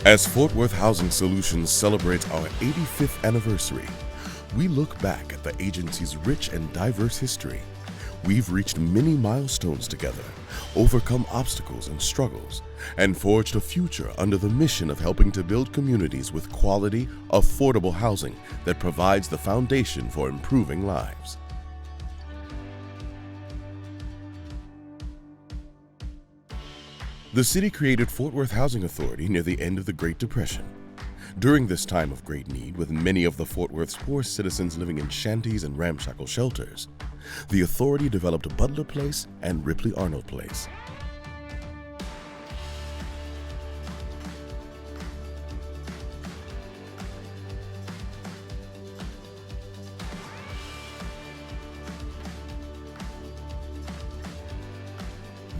As Fort Worth Housing Solutions celebrates our 85th anniversary, we look back at the agency's rich and diverse history. We've reached many milestones together, overcome obstacles and struggles, and forged a future under the mission of helping to build communities with quality, affordable housing that provides the foundation for improving lives. The city created Fort Worth Housing Authority near the end of the Great Depression. During this time of great need, with many of the Fort Worth's poor citizens living in shanties and ramshackle shelters, the authority developed Butler Place and Ripley Arnold Place.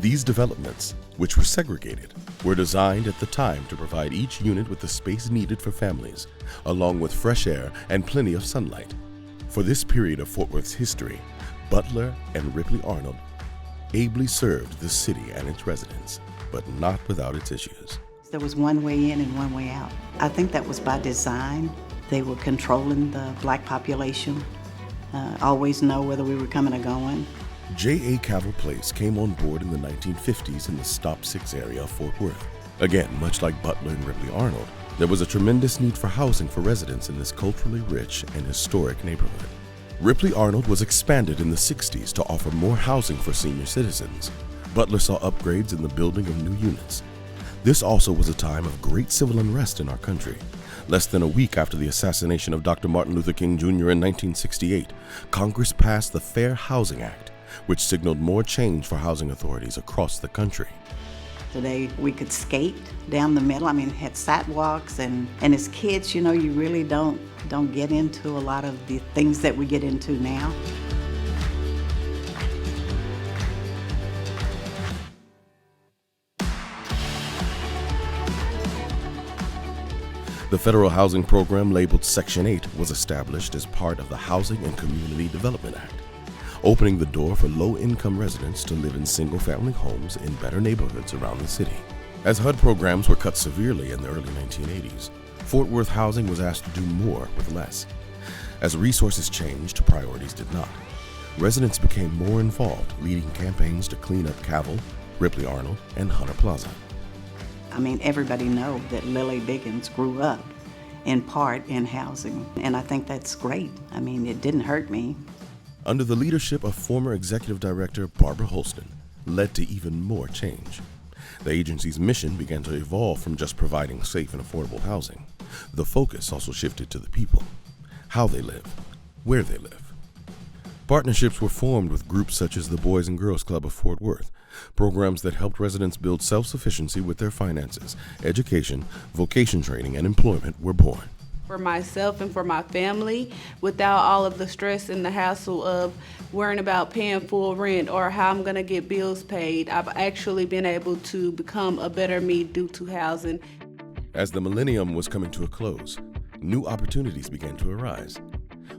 These developments, which were segregated, were designed at the time to provide each unit with the space needed for families, along with fresh air and plenty of sunlight. For this period of Fort Worth's history, Butler and Ripley Arnold ably served the city and its residents, but not without its issues. There was one way in and one way out. I think that was by design. They were controlling the black population, always know whether we were coming or going. J.A. Cavell Place came on board in the 1950s in the Stop 6 area of Fort Worth. Again, much like Butler and Ripley Arnold, there was a tremendous need for housing for residents in this culturally rich and historic neighborhood. Ripley Arnold was expanded in the 60s to offer more housing for senior citizens. Butler saw upgrades in the building of new units. This also was a time of great civil unrest in our country. Less than a week after the assassination of Dr. Martin Luther King Jr. in 1968, Congress passed the Fair Housing Act, which signaled more change for housing authorities across the country. Today we could skate down the middle. I mean, it had sidewalks, and as kids, you know, you really don't get into a lot of the things that we get into now. The federal housing program labeled Section 8 was established as part of the Housing and Community Development Act, opening the door for low-income residents to live in single-family homes in better neighborhoods around the city. As HUD programs were cut severely in the early 1980s, Fort Worth Housing was asked to do more with less. As resources changed, priorities did not. Residents became more involved, leading campaigns to clean up Cavell, Ripley Arnold, and Hunter Plaza. I mean, everybody knows that Lily Biggins grew up in part in housing, and I think that's great. I mean, it didn't hurt me. Under the leadership of former Executive Director Barbara Holston, led to even more change. The agency's mission began to evolve from just providing safe and affordable housing. The focus also shifted to the people, how they live, where they live. Partnerships were formed with groups such as the Boys and Girls Club of Fort Worth, programs that helped residents build self-sufficiency with their finances. Education, vocation training, and employment were born. For myself and for my family, without all of the stress and the hassle of worrying about paying full rent or how I'm gonna get bills paid, I've actually been able to become a better me due to housing. As the millennium was coming to a close, new opportunities began to arise.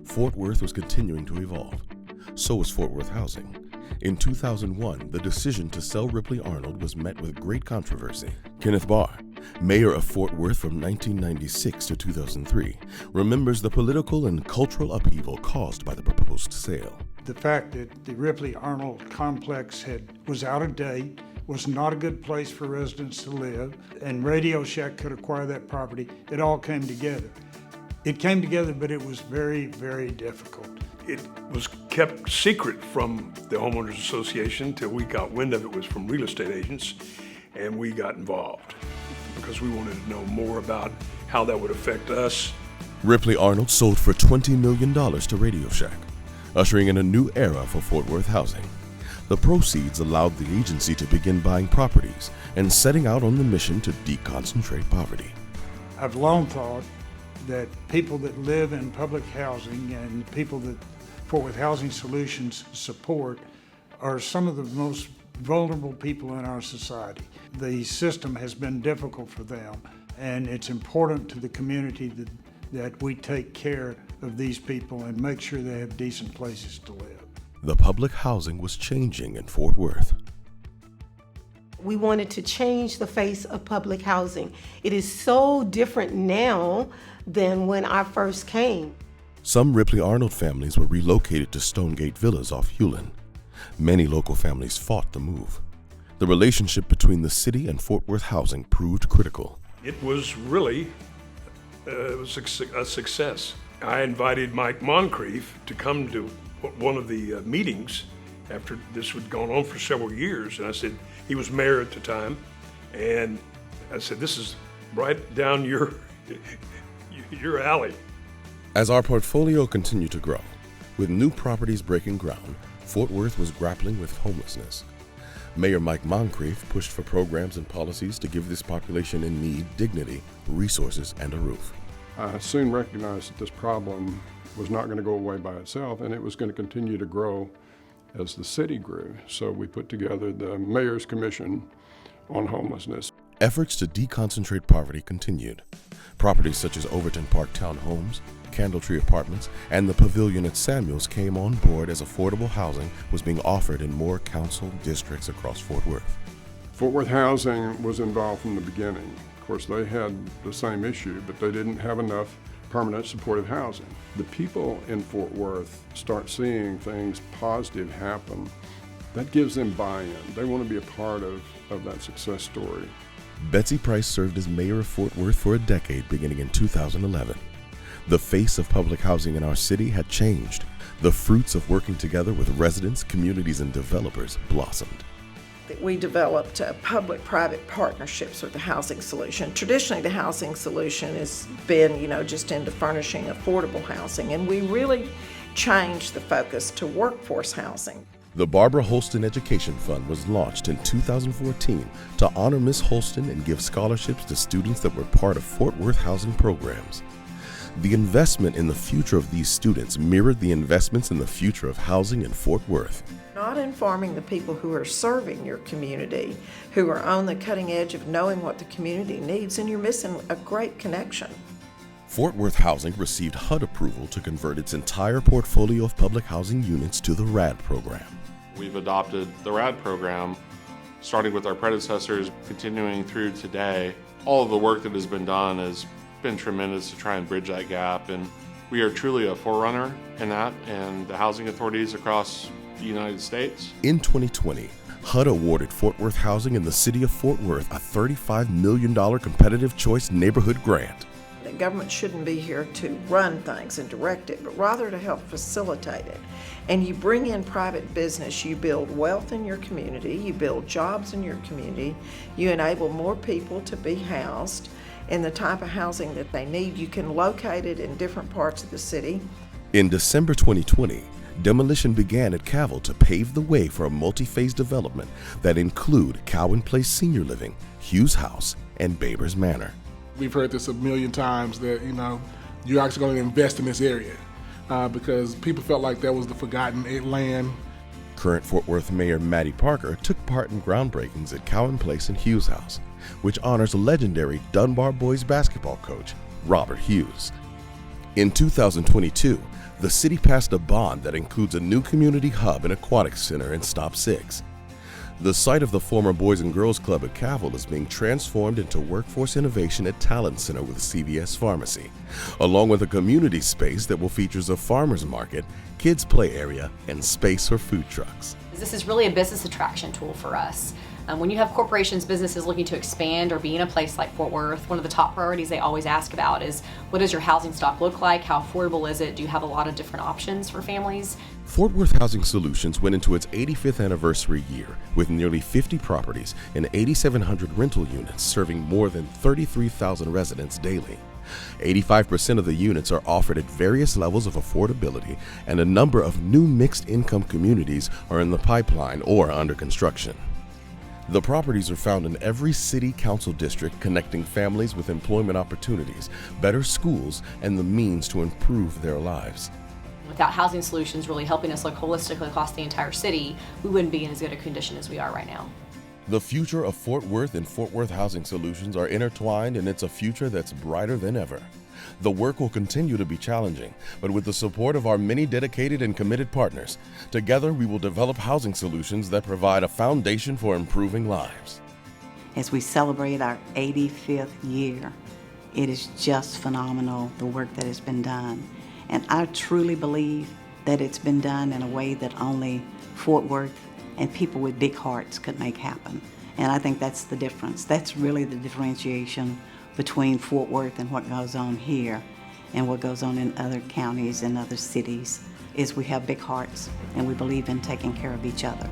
Fort Worth was continuing to evolve. So was Fort Worth Housing. In 2001, the decision to sell Ripley Arnold was met with great controversy. Kenneth Barr, mayor of Fort Worth from 1996 to 2003, remembers the political and cultural upheaval caused by the proposed sale. The fact that the Ripley Arnold complex was out of date, was not a good place for residents to live, and Radio Shack could acquire that property, it all came together. It came together, but it was very, very difficult. It was kept secret from the homeowners association until we got wind of it was from real estate agents, and we got involved because we wanted to know more about how that would affect us. Ripley Arnold sold for $20 million to Radio Shack, ushering in a new era for Fort Worth housing. The proceeds allowed the agency to begin buying properties and setting out on the mission to deconcentrate poverty. I've long thought that people that live in public housing and people that Fort Worth Housing Solutions support are some of the most vulnerable people in our society. The system has been difficult for them, and it's important to the community that we take care of these people and make sure they have decent places to live. The public housing was changing in Fort Worth. We wanted to change the face of public housing. It is so different now than when I first came. Some Ripley Arnold families were relocated to Stonegate Villas off Hewlin. Many local families fought the move. The relationship between the city and Fort Worth housing proved critical. It was really a success. I invited Mike Moncrief to come to one of the meetings after this had gone on for several years. And I said, he was mayor at the time, and I said, this is right down your alley. As our portfolio continued to grow, with new properties breaking ground, Fort Worth was grappling with homelessness. Mayor Mike Moncrief pushed for programs and policies to give this population in need dignity, resources, and a roof. I soon recognized that this problem was not going to go away by itself, and it was going to continue to grow as the city grew. So we put together the Mayor's Commission on Homelessness. Efforts to deconcentrate poverty continued. Properties such as Overton Park Townhomes, Candletree Apartments, and the Pavilion at Samuels came on board as affordable housing was being offered in more council districts across Fort Worth. Fort Worth Housing was involved from the beginning. Of course, they had the same issue, but they didn't have enough permanent supportive housing. The people in Fort Worth start seeing things positive happen. That gives them buy-in. They want to be a part of that success story. Betsy Price served as mayor of Fort Worth for a decade beginning in 2011. The face of public housing in our city had changed. The fruits of working together with residents, communities, and developers blossomed. We developed public-private partnerships with the housing solution. Traditionally, the housing solution has been, just into furnishing affordable housing, and we really changed the focus to workforce housing. The Barbara Holston Education Fund was launched in 2014 to honor Miss Holston and give scholarships to students that were part of Fort Worth housing programs. The investment in the future of these students mirrored the investments in the future of housing in Fort Worth. Not informing the people who are serving your community, who are on the cutting edge of knowing what the community needs, and you're missing a great connection. Fort Worth Housing received HUD approval to convert its entire portfolio of public housing units to the RAD program. We've adopted the RAD program, starting with our predecessors, continuing through today. All of the work that has been done has been tremendous to try and bridge that gap, and we are truly a forerunner in that and the housing authorities across the United States. In 2020, HUD awarded Fort Worth Housing in the city of Fort Worth a $35 million competitive choice neighborhood grant. The government shouldn't be here to run things and direct it, but rather to help facilitate it. And you bring in private business, you build wealth in your community, you build jobs in your community, you enable more people to be housed in the type of housing that they need. You can locate it in different parts of the city. In December 2020, demolition began at Cavill to pave the way for a multi-phase development that include Cowan Place Senior Living, Hughes House, and Babers Manor. We've heard this a million times that, you're actually going to invest in this area because people felt like that was the forgotten land. Current Fort Worth Mayor Mattie Parker took part in groundbreakings at Cowan Place and Hughes House, which honors legendary Dunbar boys basketball coach Robert Hughes. In 2022, the city passed a bond that includes a new community hub and aquatic center in Stop 6. The site of the former Boys and Girls Club at Cavill is being transformed into workforce innovation at Talent Center with CVS Pharmacy, along with a community space that will feature a farmer's market, kids play area, and space for food trucks. This is really a business attraction tool for us. When you have corporations, businesses looking to expand or be in a place like Fort Worth, one of the top priorities they always ask about is, what does your housing stock look like? How affordable is it? Do you have a lot of different options for families? Fort Worth Housing Solutions went into its 85th anniversary year with nearly 50 properties and 8,700 rental units serving more than 33,000 residents daily. 85% of the units are offered at various levels of affordability, and a number of new mixed-income communities are in the pipeline or under construction. The properties are found in every city council district, connecting families with employment opportunities, better schools, and the means to improve their lives. Without housing solutions really helping us look holistically across the entire city, we wouldn't be in as good a condition as we are right now. The future of Fort Worth and Fort Worth Housing Solutions are intertwined, and it's a future that's brighter than ever. The work will continue to be challenging, but with the support of our many dedicated and committed partners, together we will develop housing solutions that provide a foundation for improving lives. as we celebrate our 85th year. It is just phenomenal, the work that has been done. And I truly believe that it's been done in a way that only Fort Worth and people with big hearts could make happen. And I think that's the difference. That's really the differentiation between Fort Worth and what goes on here and what goes on in other counties and other cities, is we have big hearts and we believe in taking care of each other.